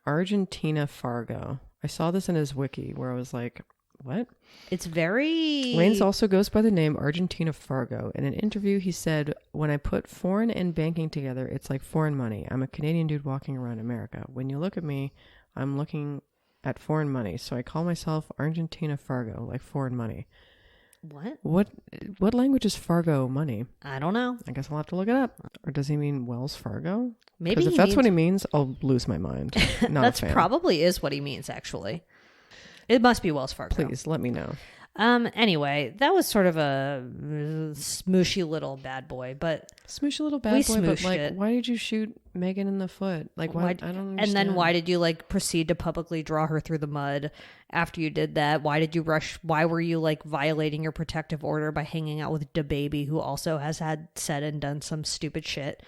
Argentina Fargo. I saw this in his wiki where I was like, what? It's very... Lanez also goes by the name Argentina Fargo. In an interview, he said, when I put foreign and banking together, it's like foreign money. I'm a Canadian dude walking around America. When you look at me, I'm looking at foreign money. So I call myself Argentina Fargo, like foreign money. What language is Fargo money? I don't know. I guess I'll have to look it up. Or does he mean Wells Fargo? Maybe Because if that's what he means, I'll lose my mind. Not That's a fan. probably is what he means, actually. It must be Wells Fargo. Please let me know. Anyway, that was sort of a smooshy little bad boy, but Smooshy little bad We boy, but smooshed like, it. why did you shoot Megan in the foot? Like, why? I don't understand. and then why did you like proceed to publicly draw her through the mud after you did that? Why did you rush? Why were you like violating your protective order by hanging out with DaBaby, who also has had said and done some stupid shit?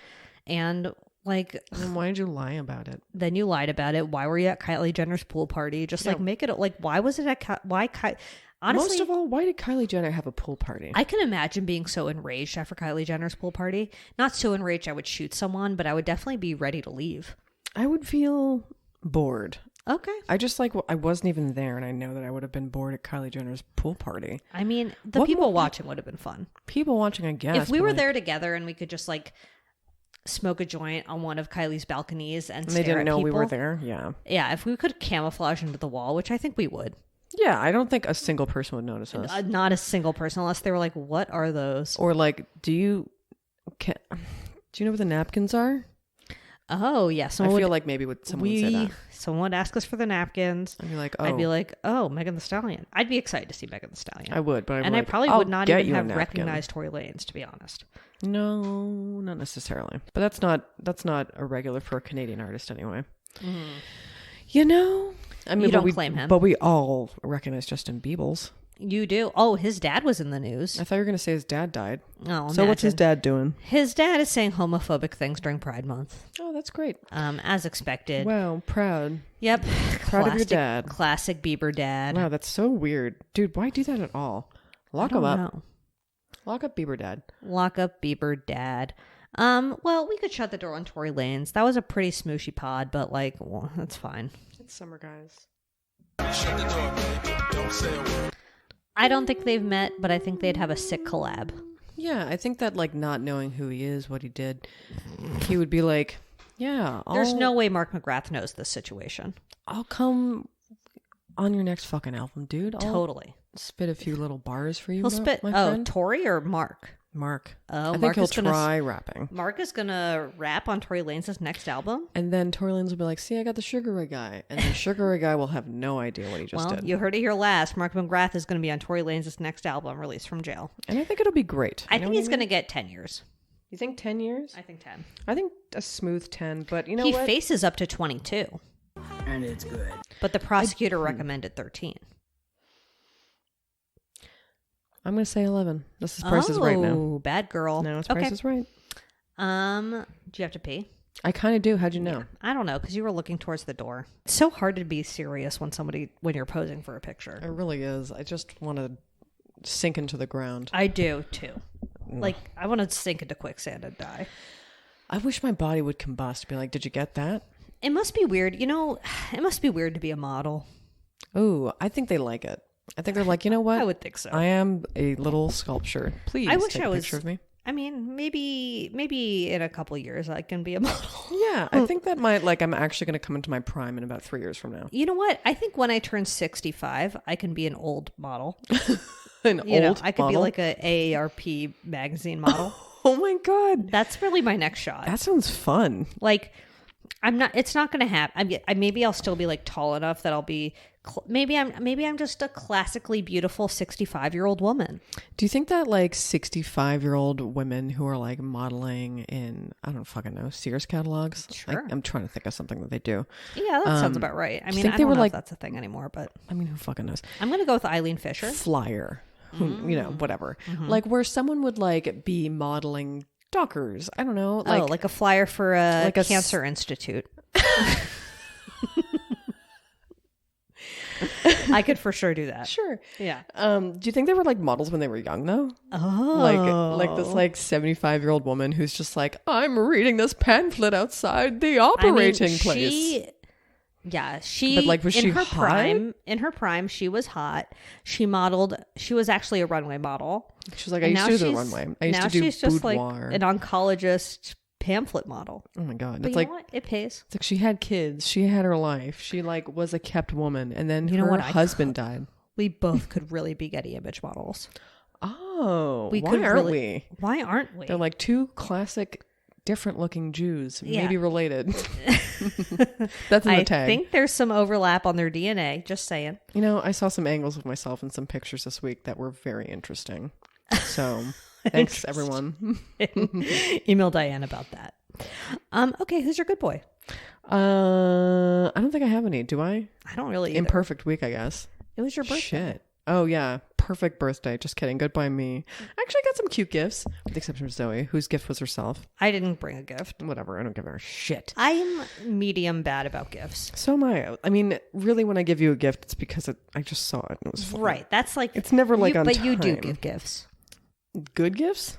And like, And why did you lie about it? then you lied about it. Why were you at Kylie Jenner's pool party? Just like make it like, why was it at honestly, Most of all, why did Kylie Jenner have a pool party? I can imagine being so enraged after Kylie Jenner's pool party. Not so enraged I would shoot someone, but I would definitely be ready to leave. I would feel bored. Okay. I just like, I wasn't even there, and I know that I would have been bored at Kylie Jenner's pool party. I mean, the What people more- watching would have been fun. People watching, I guess. If we but, were like, there together and we could just like smoke a joint on one of Kylie's balconies and and stare they didn't at know we were people. there. Yeah. Yeah, if we could camouflage into the wall, which I think we would. Yeah, I don't think a single person would notice us. Not a single person, unless they were like, "What are those?" Or like, do you know what the napkins are? Oh yeah, I someone feel would, like maybe someone would say that. someone would ask us for the napkins. I'd be like, oh. I'd be like, "Oh, Megan Thee Stallion." I'd be excited to see Megan Thee Stallion. I would, but and I probably I'll would not get even you a have napkin. recognized Tory Lanez, to be honest. No, not necessarily. But that's not a regular for a Canadian artist anyway. You know, I mean, You don't we claim him. but we all recognize Justin Bieber's. You do? Oh, his dad was in the news. I thought you were going to say his dad died. Oh, So what's his imagine. dad doing? His dad is saying homophobic things during Pride Month, Oh, that's great. as expected. Wow, proud. Yep. Proud of your dad. Classic Bieber dad. Wow, that's so weird, dude. Why do that at all? Lock him up. No. Lock up Bieber dad. Lock up Bieber dad. Well, we could shut the door on Tory Lanez. That was a pretty smooshy pod, but like, well, that's fine. It's summer, guys. I don't think they've met, but I think they'd have a sick collab. Yeah, I think that like not knowing who he is, what he did, he would be like, yeah, There's no way Mark McGrath knows this situation. I'll come on your next fucking album, dude. I'll Totally. spit a few little bars for you. He'll spit. my Oh, friend. Tory or Mark? Mark. Oh, I think Mark he'll is gonna try rapping. Mark is gonna rap on Tory Lanez's next album. And then Tory Lanez will be like, see, I got the Sugar Ray guy. And the Sugar Ray guy will have no idea what he just Well, did. you heard it here last. Mark McGrath is going to be on Tory Lanez's next album, released from jail. And I think it'll be great. I You know think what he's going to mean? get 10 years. You think 10 years? I think 10. I think a smooth 10, but you know He what? faces up to 22, And it's good. but the prosecutor recommended 13. I'm going to say 11. This is Price is Right now. Oh, bad girl. No, it's Price is Right. Do you have to pee? I kind of do. How'd you know? I don't know, because you were looking towards the door. It's so hard to be serious when you're posing for a picture. It really is. I just want to sink into the ground. I do too. Like, I want to sink into quicksand and die. I wish my body would combust. Be like, did you get that? It must be weird. You know, it must be weird to be a model. Ooh, I think they like it. I think they're like, you know what? I would think so. I am a little sculpture. Please I wish take I a was. picture of me. I mean, maybe in a couple years I can be a model. Yeah, I think that might, like, I'm actually going to come into my prime in about 3 years from now. You know what? I think when I turn 65, I can be an old model. An old I could be model? like a AARP magazine model. Oh my God. That's really my next shot. That sounds fun. Like, it's not going to happen. Maybe I'll still be like tall enough that I'll be, maybe I'm just a classically beautiful 65-year-old woman. Do you think that like 65-year-old women who are like modeling in, I don't fucking know, Sears catalogs? Sure. I'm trying to think of something that they do. Yeah, that sounds about right. I do you mean, think I they don't were know like- if that's a thing anymore, but I mean, who fucking knows? I'm going to go with Eileen Fisher. Flyer, who, you know, whatever. Like where someone would like be modeling Dockers. I don't know. Like, Like a flyer for a like a cancer institute. I could for sure do that. sure. Yeah. Do you think they were like models when they were young though? Oh. Like this like 75-year-old woman who's just like, I'm reading this pamphlet outside the operating place. She. But, like, was in she her hot? prime? In her prime, she was hot. She modeled. She was actually a runway model. She was like, I And used now to do the she's- runway. I used now to do she's just boudoir. like an oncologist pamphlet model. Oh my God. But It's you like, know what? It pays. it's like she had kids. She had her life. She like was a kept woman. And then You know her what? husband died. We both could really be Getty Image models. Oh, We why could aren't really- we? Why aren't we? They're like two classic, different-looking Jews, Yeah. maybe related. That's in the I tag. think there's some overlap on their DNA. Just saying. You know, I saw some angles of myself in some pictures this week that were very interesting. So, thanks everyone. Email Diane about that. Okay, who's your good boy? I don't think I have any. Do I? I don't really. Either. Imperfect week, I guess. It was your birthday. Shit. Oh yeah, perfect birthday. Just kidding. Good by me. I actually got some cute gifts, with the exception of Zoe, whose gift was herself. I didn't bring a gift. Whatever. I don't give her shit. I'm medium bad about gifts. So am I. I mean, really, when I give you a gift, it's because I just saw it and it was fun. Right. That's like It's never like on but you do time. give gifts. Good gifts?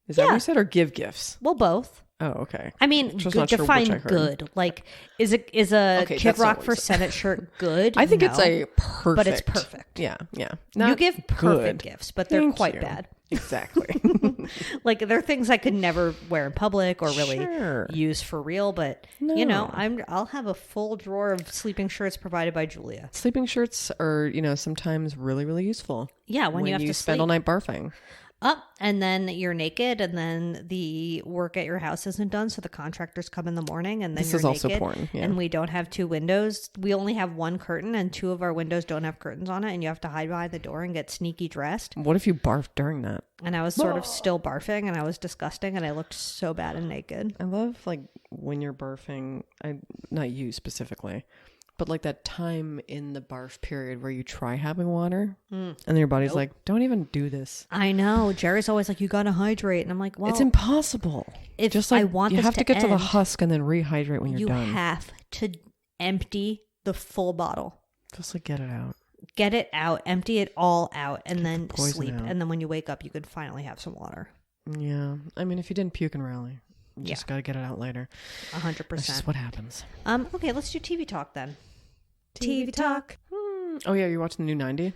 Is that what Yeah. you said, or give gifts? Well, both. Oh, okay. I mean, Just good, not sure which define I heard. good. Like, is a Okay, Kid that's not Rock what for we said. Senate shirt good? I think it's No. a perfect. But it's perfect. Yeah, yeah. You Not give perfect good. gifts, but they're Thank quite you. bad. Exactly. Like, they're things I could never wear in public or really Sure. use for real. But you know, No. I'll have a full drawer of sleeping shirts provided by Julia. Sleeping shirts are, sometimes really, really useful. Yeah, when you have to spend sleep. all night barfing. Up and then you're naked, and then the work at your house isn't done, so the contractors come in the morning, and then This you're is also naked, porn, yeah. and we don't have two windows. We only have one curtain, and two of our windows don't have curtains on it, and you have to hide behind the door and get sneaky dressed. What if you barfed during that? And I was sort of still barfing, and I was disgusting, and I looked so bad and naked. I love when you're barfing. Not you specifically, but like that time in the barf period where you try having water, and then your body's like, "Don't even do this." I know. Jerry's always like, "You gotta hydrate," and I'm like, "Well, It's impossible. if Just like I want you this have to get to the end, husk and then rehydrate when you're you done. have to empty the full bottle." Just like get it out. Get it out, empty it all out, and then poison sleep. out. And then when you wake up, you could finally have some water. Yeah, I mean, if you didn't puke and rally, you Yeah. just got to get it out later. 100%. That's just what happens. Okay, let's do TV talk then. TV talk. Oh yeah, you're watching the new 90.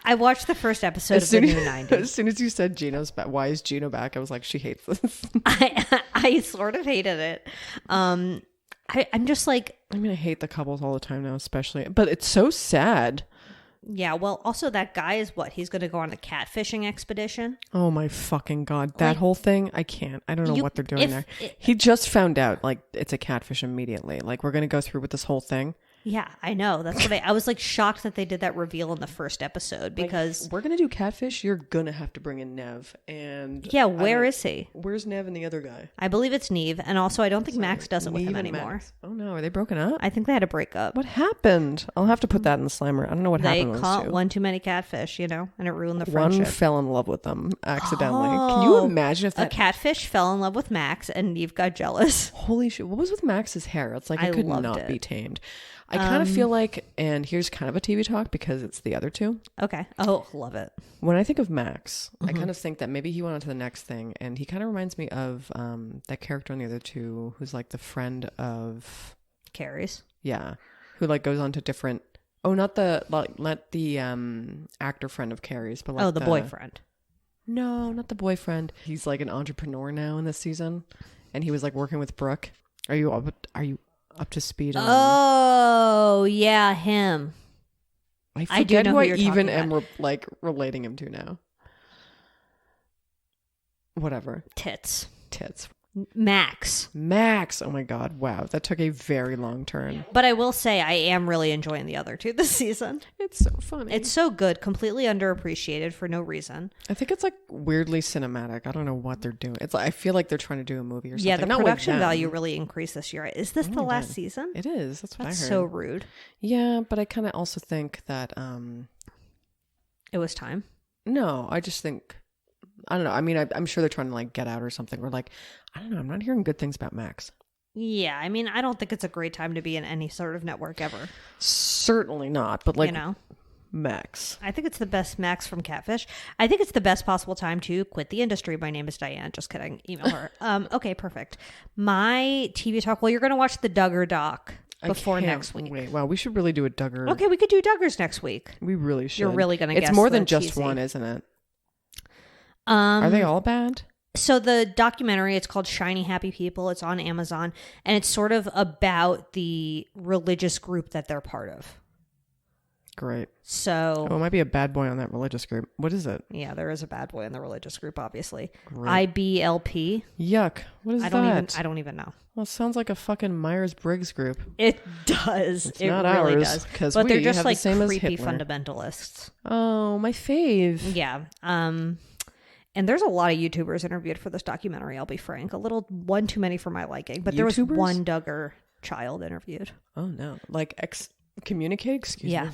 I watched the first episode of the new 90s. As soon as you said Gino's back, why is Gino back? I was like, she hates this. I sort of hated it. I'm just like, I mean, I hate the couples all the time now, especially. But it's so sad. yeah, well, also that guy is what? He's going to go on a catfishing expedition? Oh my fucking god, that Like, whole thing! I can't. I don't know what they're doing there. He just found out like it's a catfish immediately. Like we're gonna go through with this whole thing. Yeah, I know. That's what I was like shocked that they did that reveal in the first episode because We're gonna do catfish. You're gonna have to bring in Nev and yeah, where is he? Where's Nev and the other guy? I believe it's Neve, and also I don't think Max does it with him Neve and anymore. Max. Oh no, are they broken up? I think they had a breakup. What happened? I'll have to put that in the slimer. I don't know what They happened. with those caught two. one too many catfish, and it ruined the One friendship. fell in love with them accidentally. Can you Oh, imagine if a that? catfish fell in love with Max, and Neve got jealous. Holy shit! What was with Max's hair? It's like I it could loved not it. be tamed. I kind of feel like, and here's kind of a TV talk because it's the other two. Okay. Oh, love it. When I think of Max, I Mm-hmm. kind of think that maybe he went on to the next thing, and he kind of reminds me of that character on the other two, who's like the friend of, Carries. yeah, who like goes on to different. Oh, not the actor friend of Carrie's, but like The boyfriend. No, not the boyfriend. He's like an entrepreneur now in this season, and he was like working with Brooke. Are you up to speed? On, Oh, yeah, him. I I do forget know who who I you're even talking am relating him to now. Whatever. Tits. Tits. Max. Max. Oh my god. Wow. That took a very long turn. But I will say I am really enjoying the other two this season. It's so funny. It's so good, completely underappreciated for no reason. I think it's like weirdly cinematic. I don't know what they're doing. It's like, I feel like they're trying to do a movie or something. Yeah, the Not with production them. value really increased this year. Is this the last God. season? It is. That's what That's I heard. so rude. Yeah, but I kind of also think that It was time. no, I just think I don't know. I mean, I'm sure they're trying to like get out or something. Or like, I don't know. I'm not hearing good things about Max. Yeah, I mean, I don't think it's a great time to be in any sort of network ever. Certainly not. But like, Max. I think it's the best Max from Catfish. I think it's the best possible time to quit the industry. My name is Diane. Just kidding. Email her. Okay, perfect. My TV talk. Well, you're going to watch the Duggar doc before I can't next week. Wait, wow, we should really do a Duggar. Okay, we could do Duggars next week. We really should. You're really going to guess It's more the than just cheesy. one, isn't it? Are they all bad? So the documentary, it's called Shiny Happy People. It's on Amazon, and it's sort of about the religious group that they're part of. Great. So Oh, it might be a bad boy on that religious group. What is it? yeah, there is a bad boy in the religious group, obviously. Great. IBLP. Yuck. What is I don't even know. Well, it sounds like a fucking Myers-Briggs group. It does. It's it not really ours, does. 'cause But they're we just have the like same as creepy Hitler. fundamentalists. Oh, my fave. Yeah. And there's a lot of YouTubers interviewed for this documentary, I'll be frank. A little one too many for my liking. But there was YouTubers? one Duggar child interviewed. Oh, no. Like excommunicate? Excuse Yeah. me.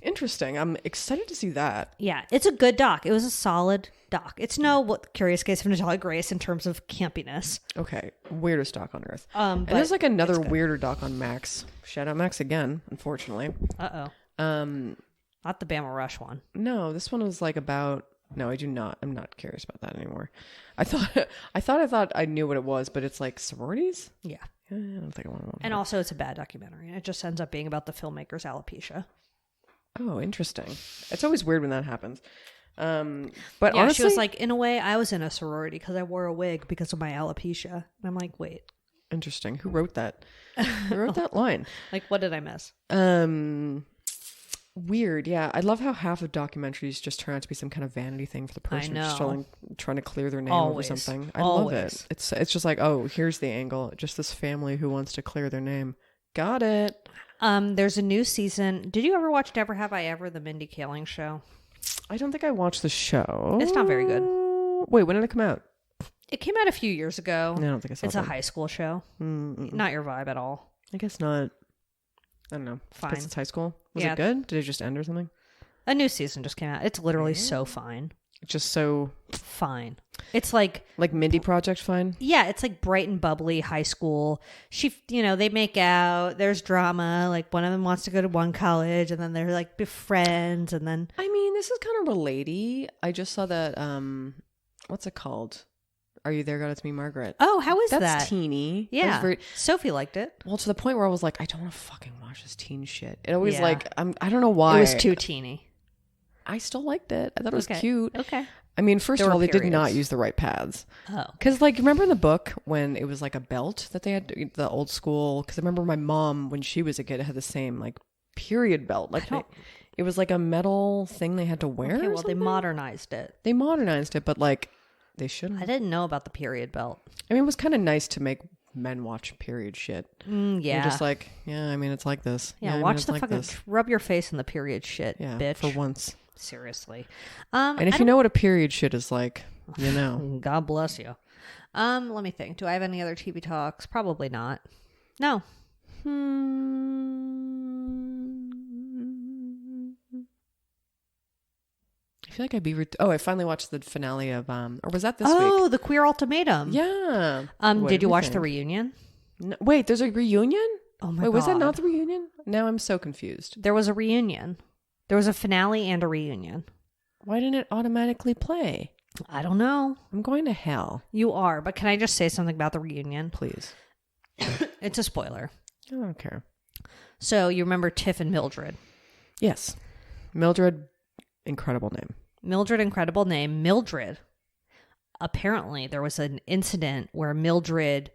Interesting. I'm excited to see that. Yeah, it's a good doc. It was a solid doc. It's no Curious Case of Natalia Grace in terms of campiness. Okay. Weirdest doc on earth. But And there's like another it's good. weirder doc on Max. Shout out Max again, unfortunately. Not the Bama Rush one. No, this one was like about. No, I do not. I'm not curious about that anymore. I thought I knew what it was, but it's like sororities. Yeah. I don't think I want to. And also, it's a bad documentary, and it just ends up being about the filmmaker's alopecia. Oh, interesting. It's always weird when that happens. But Yeah, honestly, she was like, in a way, I was in a sorority because I wore a wig because of my alopecia. And I'm like, wait, interesting. Who wrote that? Who wrote that line? like, what did I miss? Weird. Yeah, I love how half of documentaries just turn out to be some kind of vanity thing for the person who's know. trying to clear their name Always. over something. I love Always. it. It's just like, oh, here's the angle. Just this family who wants to clear their name. Got it. There's a new season. Did you ever watch Never Have I Ever, the Mindy Kaling show? I don't think I watched the show. It's not very good. Wait, when did it come out? It came out a few years ago. I don't think I saw It's that. a high school show. Not your vibe at all. I guess not. I don't know. Fine. Guess it's high school. Was Yeah. it good? Did it just end or something? A new season just came out. It's literally so fine. Just so Fine. It's like, Mindy Project fine? yeah, it's like bright and bubbly high school. They make out. There's drama. Like one of them wants to go to one college, and then they're like friends, and then I mean, this is kind of relatey. I just saw that, what's it called? Are You There, God? It's Me, Margaret. oh, how is That's that? teeny. That Yeah, was very- Sophie liked it. well, to the point where I was like, I don't want to fucking watch this teen shit. It always Yeah. like, I don't know why. It was too teeny. I still liked it. I thought it was Okay. cute. Okay. I mean, first There of were all, they did not periods. use the right pads. Oh, Because, like, remember in the book when it was like a belt that they had, the old school? Because I remember my mom, when she was a kid, had the same, like, period belt. Like, it was like a metal thing they had to wear. okay. or Well, they something? modernized it. They modernized it, but, like, they shouldn't. I didn't know about the period belt. I mean, it was kind of nice to make men watch period shit. Yeah. You're just like, yeah, I mean, it's like this. yeah. I mean, Watch it's the like fucking this. rub your face in the period shit, Yeah, bitch. for once. Seriously. And if you know what a period shit is like, you know. God bless you. Let me think. Do I have any other TV talks? Probably not. No. I feel like I'd be. I finally watched the finale of. Or was that this Oh, week? the Queer Ultimatum. Yeah. Did What you watch think? the reunion? No, wait, there's a reunion? Oh my Wait, was that God. not the reunion? Now I'm so confused. There was a reunion. There was a finale and a reunion. Why didn't it automatically play? I don't know. I'm going to hell. You are, but can I just say something about the reunion? Please. It's a spoiler. I don't care. So you remember Tiff and Mildred. Yes. Mildred, incredible name. Mildred, incredible name. Mildred. Apparently, there was an incident where Mildred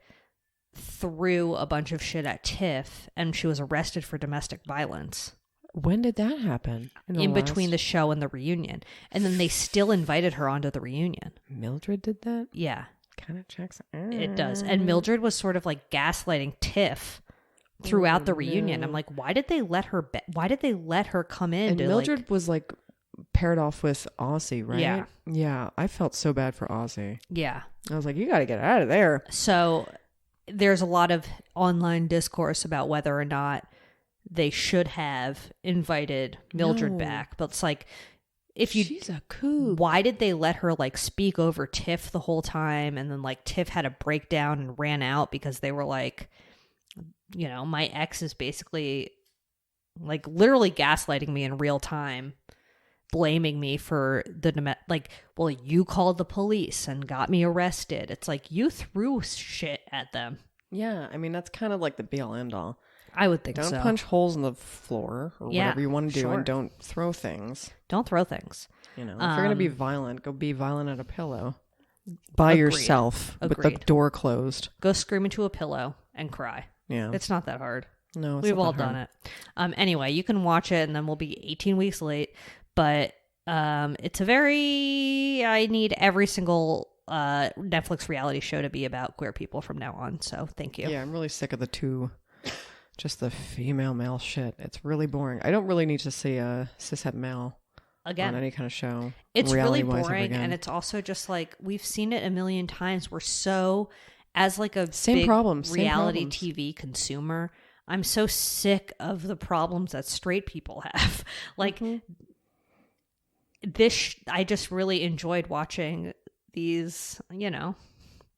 threw a bunch of shit at Tiff, and she was arrested for domestic violence When did that happen? in between the show and the reunion. And then they still invited her onto the reunion. Mildred did that? Yeah, Kind of checks. it does. And Mildred was sort of like gaslighting Tiff throughout the reunion. I'm like, why did they let her? Why did they let her come in? And to, Mildred like, was like paired off with Ozzy, right? Yeah. Yeah. I felt so bad for Ozzy. yeah. I was like, you got to get out of there. So there's a lot of online discourse about whether or not they should have invited Mildred No. back. But it's like, if you, She's a coup. why did they let her like speak over Tiff the whole time? And then like Tiff had a breakdown and ran out because they were like, my ex is basically like literally gaslighting me in real time, blaming me for well, you called the police and got me arrested. It's like you threw shit at them. Yeah. I mean, that's kind of like the be all end all. I would think Don't so. punch holes in the floor or Yeah, whatever you want to do, sure. and don't throw things. Don't throw things. If you're going to be violent, go be violent at a pillow. By Agreed. yourself with the Agreed. door closed. Go scream into a pillow and cry. Yeah. It's not that hard. No, we've all done it. Anyway, you can watch it, and then we'll be 18 weeks late. But it's a very... I need every single Netflix reality show to be about queer people from now on. So thank you. Yeah, I'm really sick of the two... Just the female male shit. It's really boring. I don't really need to see a cishet male again on any kind of show. It's really boring, and it's also just like we've seen it a million times. We're so, as like a big reality TV consumer, I'm so sick of the problems that straight people have. Like this, I just really enjoyed watching these,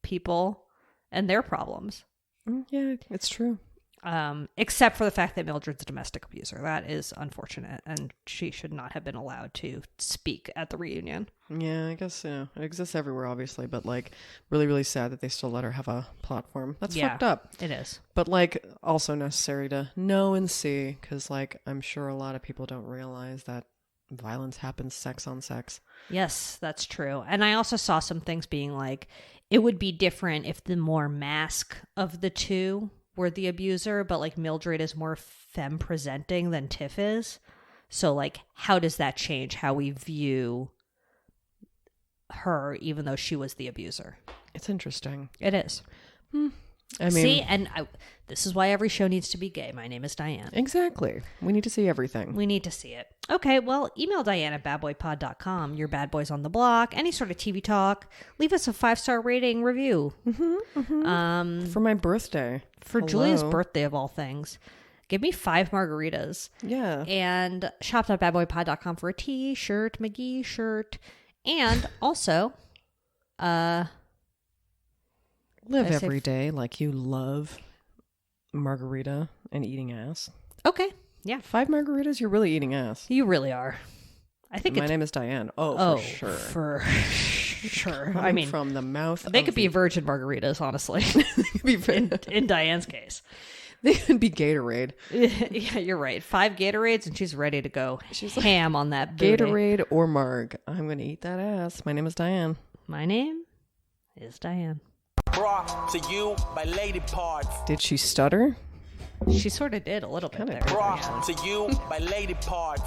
people and their problems. Yeah, it's true. Except for the fact that Mildred's a domestic abuser. That is unfortunate, and she should not have been allowed to speak at the reunion. Yeah, I guess, it exists everywhere, obviously, but, like, really, really sad that they still let her have a platform. That's fucked up. It is. But, like, also necessary to know and see, because, like, I'm sure a lot of people don't realize that violence happens sex on sex. Yes, that's true. And I also saw some things being like, it would be different if the more mask of the two were the abuser, but like Mildred is more femme presenting than Tiff is. So like, how does that change how we view her, even though she was the abuser? It's interesting. It is. I mean, see, and this is why every show needs to be gay. My name is Diane. Exactly. We need to see everything. We need to see it. Okay, well, email Diane at badboypod.com. Your bad boys on the block, any sort of TV talk. Leave us a 5-star rating review. For my birthday. For Julia's birthday, of all things. Give me 5 margaritas. Yeah. And shop.badboypod.com for a t-shirt, McGee shirt. And also, live every day like you love margarita and eating ass. Okay. Yeah. 5 margaritas, you're really eating ass. You really are. I think my name is Diane. Oh, for sure. For sure. I mean, from the mouth. They could be virgin margaritas, honestly. in Diane's case. They could be Gatorade. Yeah, you're right. 5 Gatorades and she's ready to go. She's ham on that booty. Gatorade or Marg. I'm going to eat that ass. My name is Diane. My name is Diane. Brought to you by Lady Parts. Did she stutter? She sort of did a little bit there. Brought to you by Lady Parts.